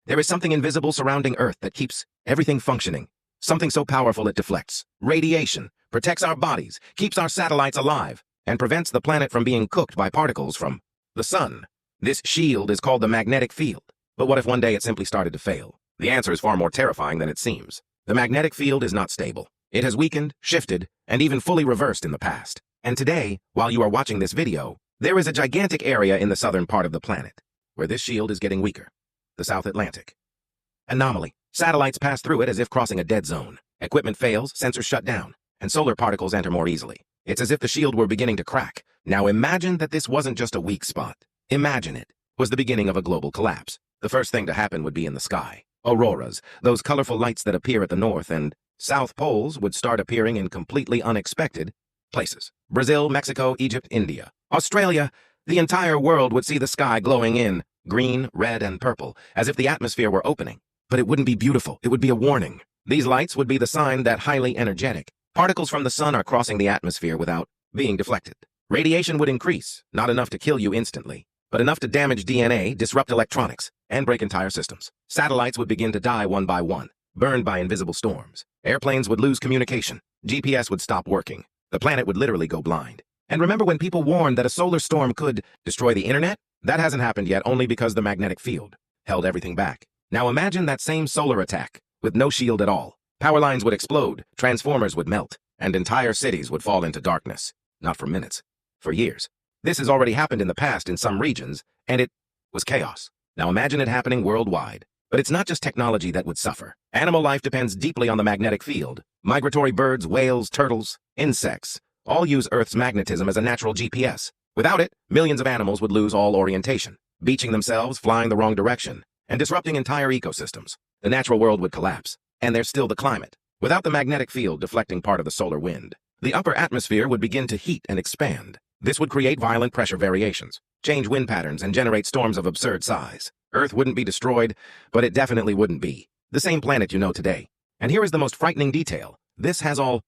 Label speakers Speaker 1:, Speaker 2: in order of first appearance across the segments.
Speaker 1: There is something invisible surrounding Earth that keeps everything functioning. Something so powerful it deflects radiation, protects our bodies, keeps our satellites alive, and prevents the planet from being cooked by particles from the sun. This shield is called the magnetic field. But what if one day it simply started to fail? The answer is far more terrifying than it seems. The magnetic field is not stable. It has weakened, shifted, and even fully reversed in the past. And today, while you are watching this video, there is a gigantic area in the southern part of the planet where this shield is getting weaker. The South Atlantic. Anomaly. Satellites pass through it as if crossing a dead zone. Equipment fails, sensors shut down, and solar particles enter more easily. It's as if the shield were beginning to crack. Now imagine that this wasn't just a weak spot. Imagine it was the beginning of a global collapse. The first thing to happen would be in the sky. Auroras, those colorful lights that appear at the north and south poles, would start appearing in completely unexpected places. Brazil, Mexico, Egypt, India, Australia. The entire world would see the sky glowing in green, red, and purple, as if the atmosphere were opening. But it wouldn't be beautiful. It would be a warning. These lights would be the sign that highly energetic particles from the sun are crossing the atmosphere without being deflected. Radiation would increase, not enough to kill you instantly, but enough to damage DNA, disrupt electronics, and break entire systems. Satellites would begin to die one by one, burned by invisible storms. Airplanes would lose communication. GPS would stop working. The planet would literally go blind. And remember when people warned that a solar storm could destroy the internet? That hasn't happened yet, only because the magnetic field held everything back. Now imagine that same solar attack, with no shield at all. Power lines would explode, transformers would melt, and entire cities would fall into darkness. Not for minutes, for years. This has already happened in the past in some regions, and it was chaos. Now imagine it happening worldwide. But it's not just technology that would suffer. Animal life depends deeply on the magnetic field. Migratory birds, whales, turtles, insects, all use Earth's magnetism as a natural GPS. Without it, millions of animals would lose all orientation, beaching themselves, flying the wrong direction, and disrupting entire ecosystems. The natural world would collapse. And there's still the climate. Without the magnetic field deflecting part of the solar wind, the upper atmosphere would begin to heat and expand. This would create violent pressure variations, change wind patterns, and generate storms of absurd size. Earth wouldn't be destroyed, but it definitely wouldn't be the same planet you know today. And here is the most frightening detail. This has all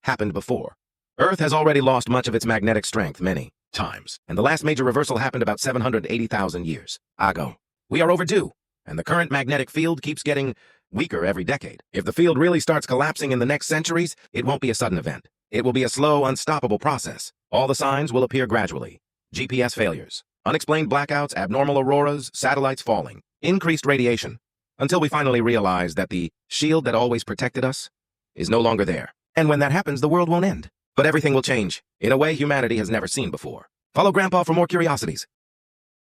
Speaker 1: happened before. Earth has already lost much of its magnetic strength many times, and the last major reversal happened about 780,000 years ago. We are overdue, and the current magnetic field keeps getting weaker every decade. If the field really starts collapsing in the next centuries, it won't be a sudden event. It will be a slow, unstoppable process. All the signs will appear gradually. GPS failures, unexplained blackouts, abnormal auroras, satellites falling, increased radiation, until we finally realize that the shield that always protected us is no longer there. And when that happens, the world won't end. But everything will change in a way humanity has never seen before. Follow Grandpa for more curiosities.